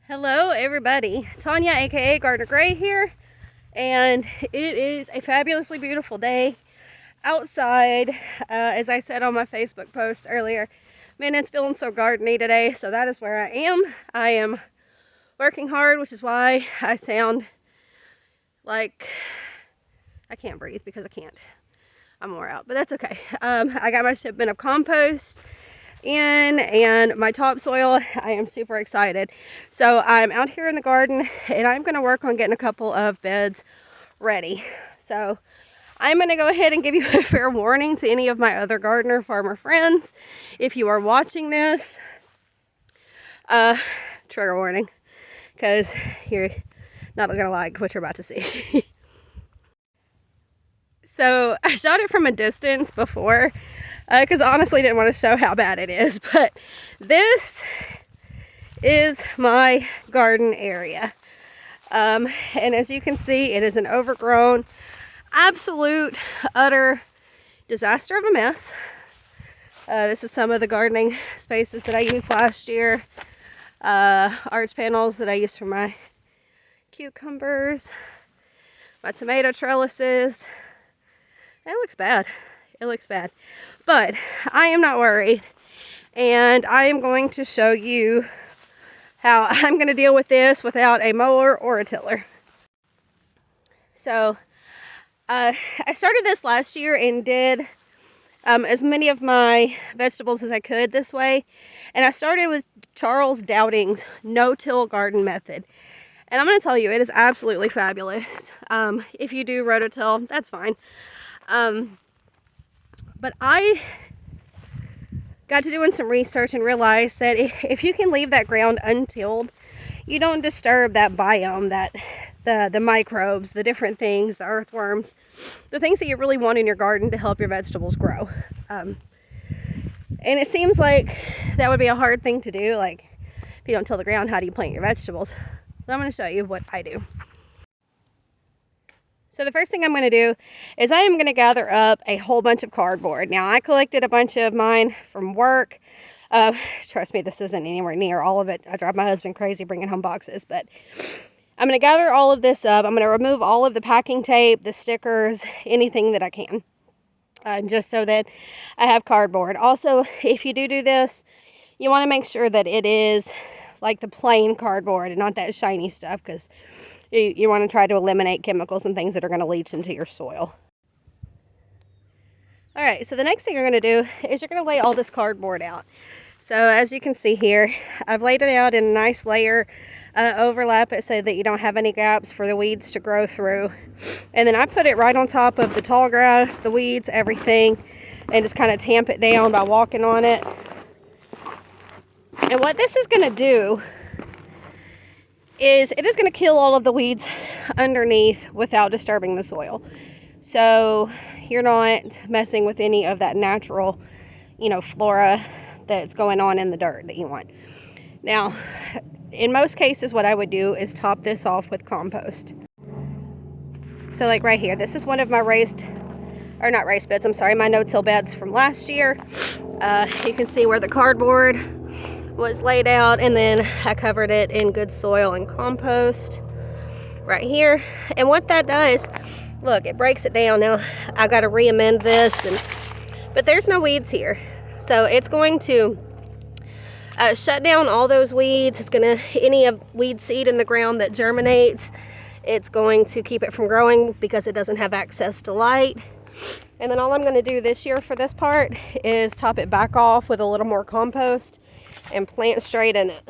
Hello everybody, Tanya aka Gardner Gray here, and it is a fabulously beautiful day outside. As I said on my Facebook post earlier, man, it's feeling so gardeny today, so that is where I am. I am working hard, which is why I sound like I can't breathe because I can't. I'm wore out, but that's okay. I got my shipment of compost in and my topsoil. I am super excited. So I'm out here in the garden and I'm going to work on getting a couple of beds ready. So I'm going to go ahead and give you a fair warning to any of my other gardener farmer friends. If you are watching this, trigger warning, because you're not going to like what you're about to see. So I shot it from a distance before because I honestly didn't want to show how bad it is, but this is my garden area. And as you can see, it is an overgrown, absolute, utter disaster of a mess. This is some of the gardening spaces that I used last year. Arch panels that I used for my cucumbers, my tomato trellises. It looks bad. It looks bad. But I am not worried. And I am going to show you how I'm going to deal with this without a mower or a tiller. So I started this last year and did as many of my vegetables as I could this way. And I started with Charles Dowding's no-till garden method. And I'm going to tell you, it is absolutely fabulous. If you do rototill, that's fine. But I got to doing some research and realized that if you can leave that ground untilled, you don't disturb that biome, the microbes, the different things, the earthworms, the things that you really want in your garden to help your vegetables grow. And it seems like that would be a hard thing to do. Like, if you don't till the ground, how do you plant your vegetables? So I'm going to show you what I do. So the first thing I'm going to do is I am going to gather up a whole bunch of cardboard. Now, I collected a bunch of mine from work. Trust me, this isn't anywhere near all of it. I drive my husband crazy bringing home boxes, but I'm going to gather all of this up. I'm going to remove all of the packing tape, the stickers, anything that I can, just so that I have cardboard. Also, if you do this, you want to make sure that it is like the plain cardboard and not that shiny stuff, because you want to try to eliminate chemicals and things that are going to leach into your soil. Alright, so the next thing you're going to do is you're going to lay all this cardboard out. So as you can see here, I've laid it out in a nice layer, overlap it so that you don't have any gaps for the weeds to grow through. And then I put it right on top of the tall grass, the weeds, everything, and just kind of tamp it down by walking on it. And what this is going to do is it is going to kill all of the weeds underneath without disturbing the soil. So you're not messing with any of that natural, flora that's going on in the dirt that you want. Now, in most cases, what I would do is top this off with compost. So like right here, this is one of my my no-till beds from last year. You can see where the cardboard was laid out, and then I covered it in good soil and compost right here. And what that does, look, it breaks it down. Now I got to re-amend this, but there's no weeds here, so it's going to shut down all those weeds. It's gonna, any of weed seed in the ground that germinates, it's going to keep it from growing because it doesn't have access to light. And then all I'm going to do this year for this part is top it back off with a little more compost and plant straight in it.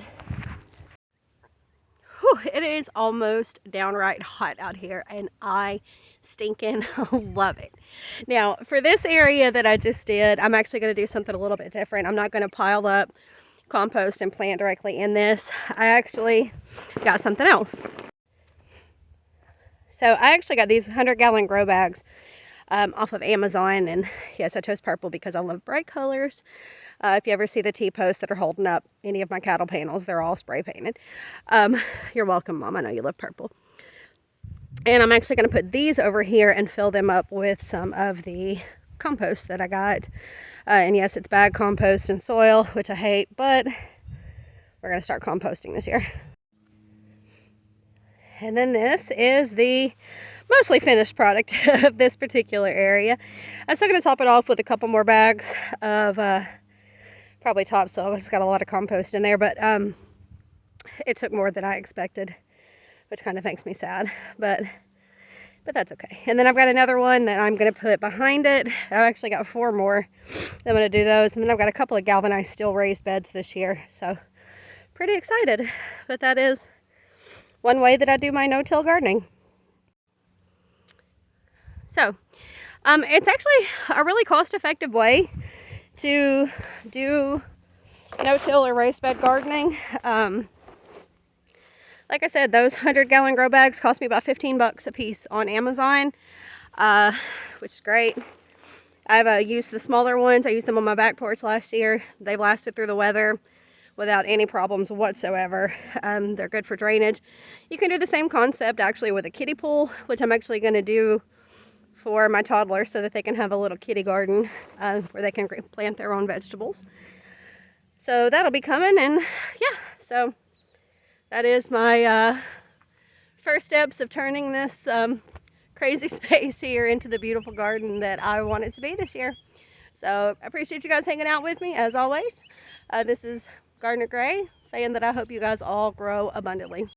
Whew, it is almost downright hot out here, and I stinking love it. Now, for this area that I just did, I'm actually going to do something a little bit different. I'm not going to pile up compost and plant directly in this. I actually got something else. So I actually got these 100-gallon grow bags off of Amazon, and yes, I chose purple because I love bright colors. If you ever see the T-posts that are holding up any of my cattle panels, they're all spray painted. You're welcome, Mom. I know you love purple. And I'm actually going to put these over here and fill them up with some of the compost that I got. And yes, it's bag compost and soil, which I hate, but we're going to start composting this year. And then this is the mostly finished product of this particular area. I'm still going to top it off with a couple more bags of probably topsoil. It's got a lot of compost in there, but it took more than I expected, which kind of makes me sad, but that's okay. And then I've got another one that I'm going to put behind it. I've actually got 4 more. I'm going to do those. And then I've got a couple of galvanized steel raised beds this year. So pretty excited. But that is one way that I do my no-till gardening. So it's actually a really cost-effective way to do no-till or raised bed gardening. Like I said, those 100-gallon grow bags cost me about 15 bucks a piece on Amazon, which is great. I've used the smaller ones. I used them on my back porch last year. They've lasted through the weather without any problems whatsoever. They're good for drainage. You can do the same concept actually with a kiddie pool, which I'm actually going to do for my toddlers so that they can have a little kiddie garden where they can plant their own vegetables. So that'll be coming, and yeah, so that is my first steps of turning this crazy space here into the beautiful garden that I want it to be this year. So I appreciate you guys hanging out with me as always. This is Gardener Gray saying that I hope you guys all grow abundantly.